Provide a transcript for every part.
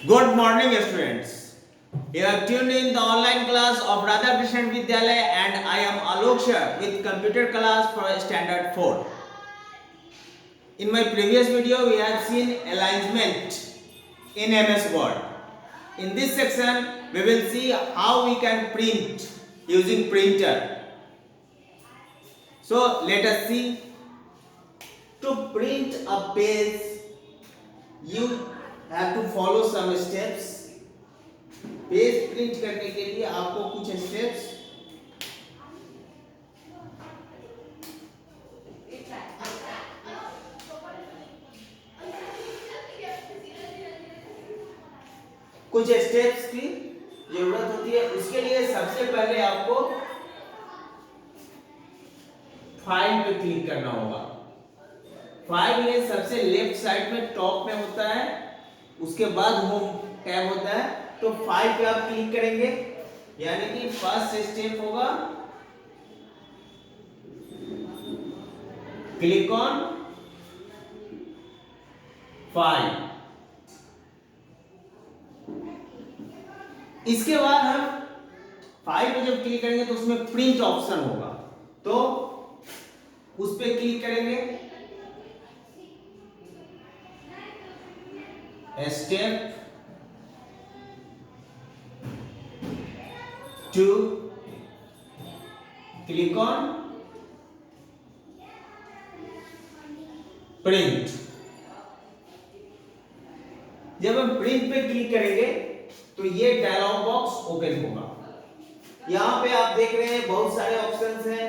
Good morning, students. You have tuned in the online class of Radha Krishnan Vidyalaya, and I am Alok Shah with computer class for standard 4. In my previous video, we have seen alignment in MS Word. In this section, we will see how we can print using printer. So let us see. To print a page, you have to follow some steps. Page print करने के लिए आपको कुछ steps की जरूरत होती है। उसके लिए सबसे पहले आपको फाइल पे क्लिक करना होगा। फाइल में सबसे लेफ्ट साइड में टॉप में होता है, उसके बाद होम टैब होता है। तो फाइल पे आप क्लिक करेंगे, यानी कि फर्स्ट स्टेप होगा क्लिक ऑन फाइल। इसके बाद हम फाइल पे जब क्लिक करेंगे तो उसमें प्रिंट ऑप्शन होगा, तो उस पे क्लिक करेंगे। Step 2 click on print. जब हम प्रिंट पे क्लिक करेंगे तो ये डायलॉग बॉक्स ओपन होगा। यहां पे आप देख रहे हैं बहुत सारे ऑप्शंस हैं,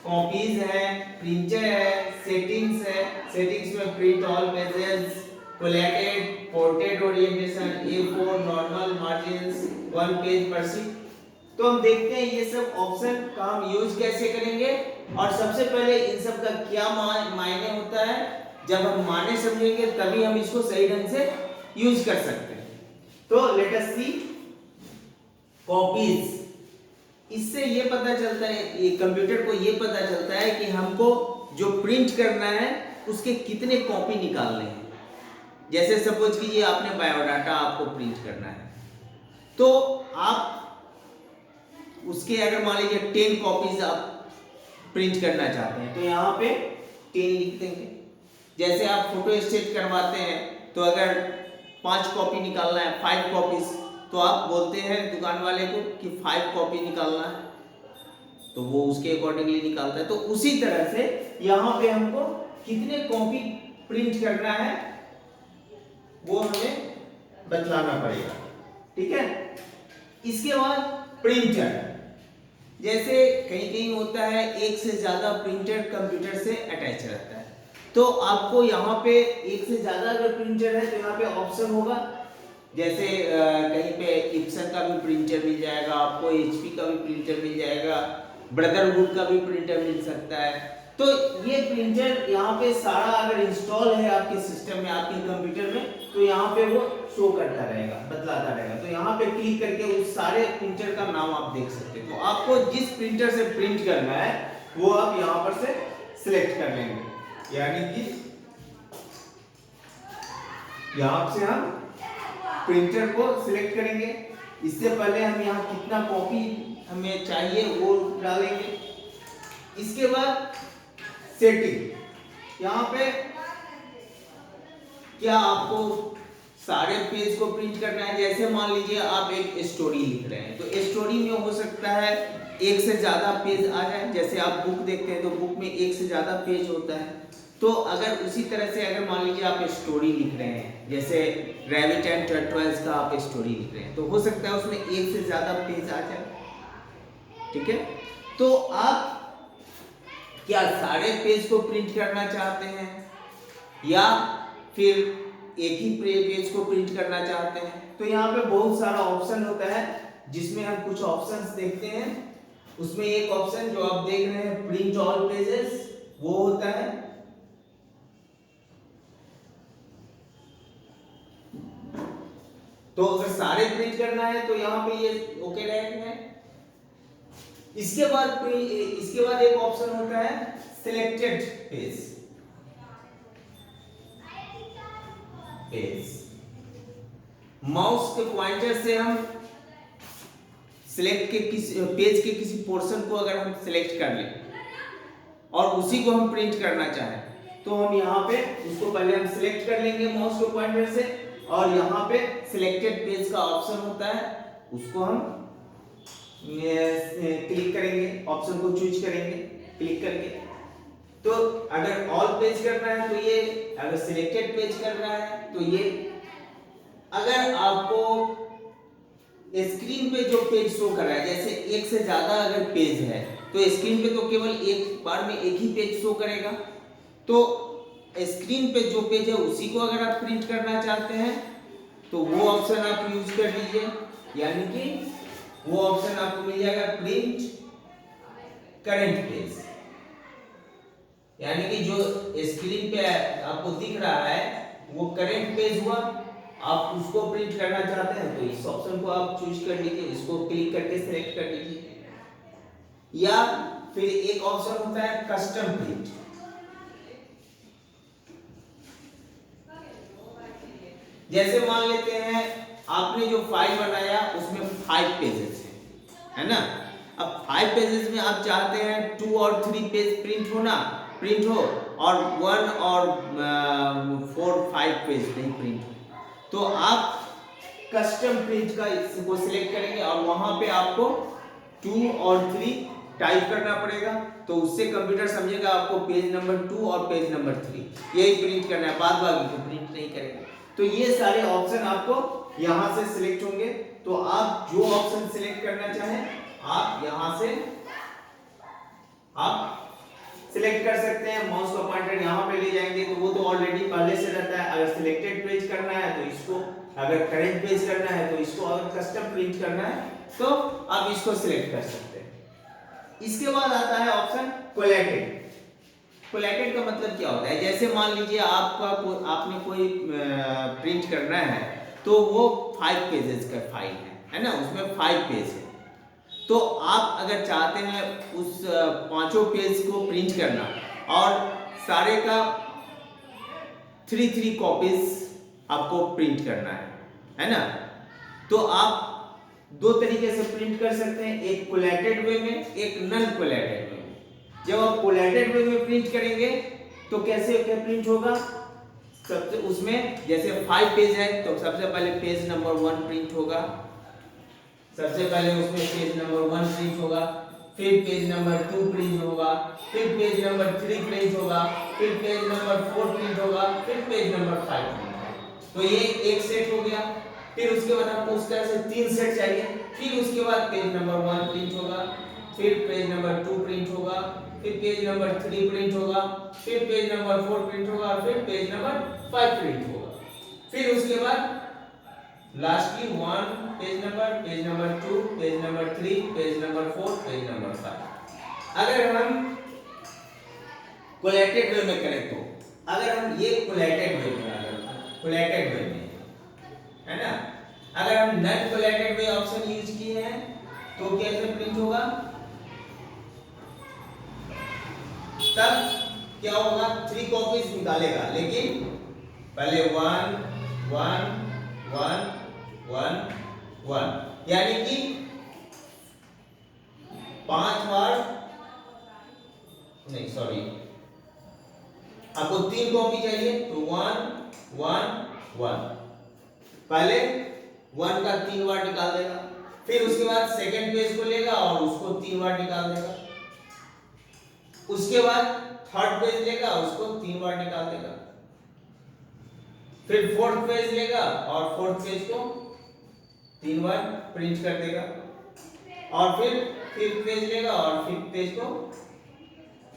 कॉपीज है, प्रिंटर है, सेटिंग्स है। सेटिंग्स में print all pages, collated, portrait orientation, A4, normal, margins, one page पर शीट। तो हम देखते हैं ये सब ऑप्शन का हम यूज कैसे करेंगे, और सबसे पहले इन सब का क्या मायने होता है। जब हम माने समझेंगे तभी हम इसको सही ढंग से यूज कर सकते हैं। तो लेट अस सी कॉपीज। इससे ये पता चलता है, ये कंप्यूटर को ये पता चलता है कि हमको जो प्रिंट करना है उसके कितने कॉपी निकालने हैं। जैसे सपोज कीजिए आपने बायोडाटा आपको प्रिंट करना है, तो आप उसके अगर मान लीजिए 10 कॉपीज आप प्रिंट करना चाहते हैं तो यहाँ पे 10 लिख देंगे। जैसे आप फोटो स्टेट करवाते हैं तो अगर 5 कॉपी निकालना है, 5 कॉपीज, तो आप बोलते हैं दुकान वाले को कि 5 कॉपी निकालना है, तो वो उसके अकॉर्डिंगली निकालता है। तो उसी तरह से यहाँ पे हमको कितने कॉपी प्रिंट करना है वो हमें बतलाना पड़ेगा, ठीक है। इसके बाद प्रिंटर। जैसे कहीं कहीं होता है एक से ज्यादा प्रिंटर कंप्यूटर से अटैच रहता है, तो आपको यहाँ पे एक से ज्यादा अगर प्रिंटर है तो यहाँ पे ऑप्शन होगा। जैसे कहीं पे इप्सन का भी प्रिंटर मिल जाएगा आपको, HP का भी प्रिंटर मिल जाएगा, ब्रदरहुड का भी प्रिंटर मिल सकता है। तो ये प्रिंटर यहाँ पे सारा अगर इंस्टॉल है आपके सिस्टम में, आपके कंप्यूटर में, तो यहाँ पे वो शो करता रहेगा, बतलाता रहेगा। तो यहाँ पे क्लिक करके उस सारे प्रिंटर का नाम आप देख सकते हैं। तो आपको जिस प्रिंटर से प्रिंट करना है वो आप यहाँ पर से सिलेक्ट कर लेंगे, यानी कि यहाँ से हम प्रिंटर को सिलेक्ट करेंगे। इससे पहले हम यहाँ कितना कॉपी हमें चाहिए वो डालेंगे। इसके बाद सेटिंग, यहाँ पे क्या आपको सारे पेज को प्रिंट करना है। जैसे मान लीजिए आप एक स्टोरी लिख रहे हैं, तो स्टोरी में हो सकता है एक से ज्यादा पेज आ जाए। जैसे आप बुक देखते हैं तो बुक में एक से ज्यादा पेज होता है। तो अगर उसी तरह से अगर मान लीजिए आप स्टोरी लिख रहे हैं, जैसे रैबिट एंड टर्टल्स का आप स्टोरी लिख रहे हैं, तो हो सकता है उसमें एक से ज्यादा पेज आ जाए, ठीक है। तो आप क्या सारे पेज को प्रिंट करना चाहते हैं या फिर एक ही पेज को प्रिंट करना चाहते हैं। तो यहाँ पे बहुत सारा ऑप्शन होता है, जिसमें हम कुछ ऑप्शंस देखते हैं। उसमें एक ऑप्शन जो आप देख रहे हैं प्रिंट ऑल पेजेस, वो होता है। तो अगर सारे प्रिंट करना है तो यहाँ पे ये ओके रहेगा। इसके बाद एक ऑप्शन होता है सिलेक्टेड पेज। माउस के पॉइंटर से हम सिलेक्ट के किसी पेज के किसी पोर्शन को अगर हम सिलेक्ट कर लें और उसी को हम प्रिंट करना चाहें तो हम यहाँ पे उसको पहले हम सिलेक्ट कर लेंगे माउस के पॉइंटर से, और यहाँ पे सिलेक्टेड पेज का ऑप्शन होता है, उसको हम क्लिक करेंगे, ऑप्शन को चूज करेंगे क्लिक करके। तो अगर ऑल पेज करना है तो ये, अगर सिलेक्टेड पेज करना है तो ये। अगर आपको स्क्रीन पे जो पेज शो कर रहा है, जैसे एक से ज्यादा अगर पेज है तो स्क्रीन पे तो केवल एक बार में एक ही पेज शो करेगा, तो स्क्रीन पे जो पेज है उसी को अगर आप प्रिंट करना चाहते हैं तो वो ऑप्शन आप यूज कर लीजिए, यानी कि वो ऑप्शन आपको मिल जाएगा प्रिंट करंट पेज, यानी कि जो स्क्रीन पे आपको दिख रहा है वो करंट पेज हुआ, आप उसको प्रिंट करना चाहते हैं तो इस ऑप्शन को आप चूज कर लीजिए, इसको क्लिक करके सिलेक्ट कर लीजिए। या फिर एक ऑप्शन होता है कस्टम प्रिंट, जैसे मान लेते हैं आपने जो फाइल बनाया उसमें 5 पेजेस है ना, अब 5 पेजेस में आप चाहते हैं 2 और 3 पेज प्रिंट हो और 1 और 4-5 पेज नहीं प्रिंट हो, तो आप कस्टम प्रिंट का इसको सिलेक्ट करेंगे और वहां पे आपको 2 और 3 टाइप करना पड़ेगा, तो उससे कंप्यूटर समझेगा आपको पेज नंबर 2 और पेज नंबर 3 यही प्रिंट करना है, बाद बाकी को प्रिंट नहीं करेगा। तो ये सारे ऑप्शन आपको यहां से सिलेक्ट होंगे, तो आप जो ऑप्शन सिलेक्ट करना चाहें आप यहां से आप सिलेक्ट कर सकते हैं। माउस का पॉइंटर यहां पे ले जाएंगे तो वो तो ऑलरेडी पहले से रहता है, अगर सिलेक्टेड पेज करना है तो इसको, अगर करंट पेज करना है तो इसको, अगर कस्टम प्रिंट करना है तो आप इसको सिलेक्ट कर सकते हैं। इसके बाद आता है ऑप्शन कोलैटेड। कोलैटेड का मतलब क्या होता है, जैसे मान लीजिए आपने कोई प्रिंट करना है तो वो 5 पेजेस का फाइल है ना, उसमें 5 पेज है, तो आप अगर चाहते हैं उस 5 पेज को प्रिंट करना और सारे का 3 कॉपीज आपको प्रिंट करना है ना, तो आप 2 तरीके से प्रिंट कर सकते हैं, एक कोलैटेड वे में, एक नॉन कोलैटेड वे में। जब आप कोलैटेड वे में प्रिंट करेंगे तो कैसे क्या प्रिंट होगा, सबसे उसमें जैसे 5 पेज है तो सबसे पहले पेज नंबर 1 प्रिंट होगा, सबसे पहले उसमें पेज नंबर 1 प्रिंट होगा, फिर पेज नंबर 2 प्रिंट होगा, फिर पेज नंबर 3 प्रिंट होगा, फिर पेज नंबर 4 प्रिंट होगा, फिर पेज नंबर 5 प्रिंट होगा। तो ये एक सेट हो गया। फिर उसके बाद आपको उस तरह से 3 सेट चाहिए, फिर उसके बाद पेज नंबर 1 प्रिंट होगा, फिर पेज नंबर 2 प्रिंट होगा, फिर पेज नंबर 3 प्रिंट होगा, फिर पेज नंबर 4 प्रिंट होगा और फिर पेज नंबर 5 प्रिंट होगा। फिर उसके बाद lastly 1 page number 2, page number 3, page number 4, page number 5। अगर हम कोलैटेड वे में करें तो, अगर हम ये कोलैटेड वे में है ना, अगर हम नॉन कोलैटेड वे ऑप्शन यूज किए हैं तो कैसे प्रिंट होगा, तब क्या होगा 3 कॉपीज निकालेगा, लेकिन पहले 1 1 1 1 1, यानी कि 5 बार नहीं, सॉरी, आपको 3 कॉपी चाहिए तो 1 1 1, पहले 1 का 3 बार निकाल देगा, फिर उसके बाद सेकंड पेज को लेगा और उसको 3 बार निकाल देगा, उसके बाद थर्ड पेज लेगा उसको 3 बार निकाल देगा, फिर फोर्थ पेज लेगा और फोर्थ पेज को 3 बार प्रिंट कर देगा, और फिर फिफ्थ पेज लेगा और फिफ्थ पेज को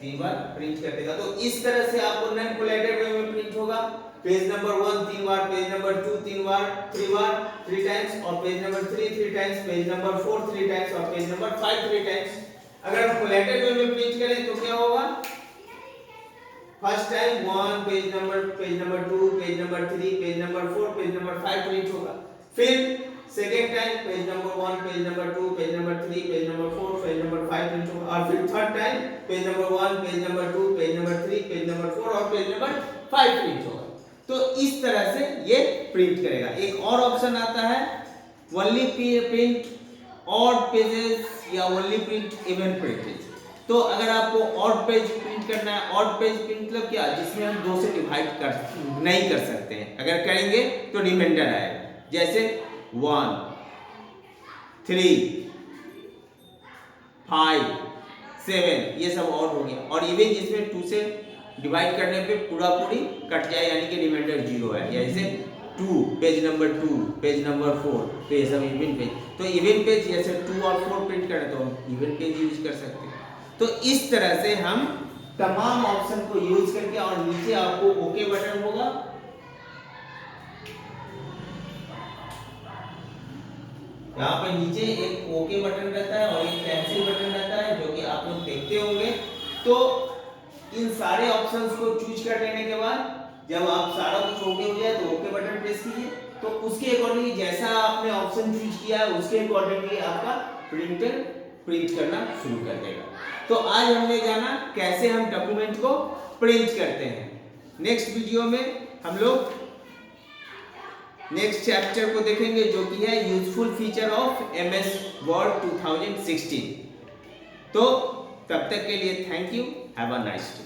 3 बार प्रिंट कर देगा। तो इस तरह से आपको नॉन कोलैटेड वे में प्रिंट होगा, पेज नंबर 1 3 बार, पेज नंबर 2 3 बार 3 टाइम्स, और page number 3 3 times, page number 4 3 times और पेज नंबर 5 3 टाइम्स। अगर हम कोलैटेड वे में प्रिंट करें तो क्या होगा, first time 1 page number 2, page number 3, page number 4, page number 5 print होगा, फिर second time page number 1, page number 2, page number 3, page number 4, page number 5 print होगा, और फिर third time page number 1, page number 2, page number 3, page number 4 और page number 5 print होगा। तो इस तरह से ये प्रिंट करेगा। एक और ऑप्शन आता है ओनली प्रिंट ऑड पेजेस या ओनली प्रिंट इवन पेजेस। तो अगर आपको ऑड पेज प्रिंट करना है, ऑड पेज प्रिंट मतलब क्या, जिसमें हम 2 से डिवाइड नहीं कर सकते हैं, अगर करेंगे तो रिमाइंडर आएगा, जैसे 1, 3, 5, 7 ये सब ऑड हो गया। और इवन जिसमें 2 से डिवाइड करने पे पूरा पूरी कट जाए, यानी कि रिमाइंडर 0 है, जैसे 2 पेज नंबर 2, पेज नंबर 4, तो ये सब इवन पेज। तो इवन पेज जैसे 2 और 4 प्रिंट करें तो हम इवन पेज यूज कर सकते हैं। तो इस तरह से हम तमाम ऑप्शन को यूज करके, और नीचे आपको ओके बटन होगा, यहाँ पे नीचे एक ओके बटन रहता है और एक कैंसिल बटन रहता है, जो कि आप लोग देखते होंगे। तो इन सारे ऑप्शंस को चूज कर लेने के बाद जब आप सारा कुछ ओके हो जाए तो ओके बटन प्रेस कीजिए। तो उसके अकॉर्डिंगली जैसा आपने ऑप्शन चूज किया है उसके अकॉर्डिंगली आपका प्रिंटर प्रिंट करना शुरू कर देगा। तो आज हमने जाना कैसे हम डॉक्यूमेंट को प्रिंट करते हैं। नेक्स्ट वीडियो में हम लोग नेक्स्ट चैप्टर को देखेंगे, जो कि है useful feature of MS word 2016। तो तब तक के लिए thank you, have a nice day.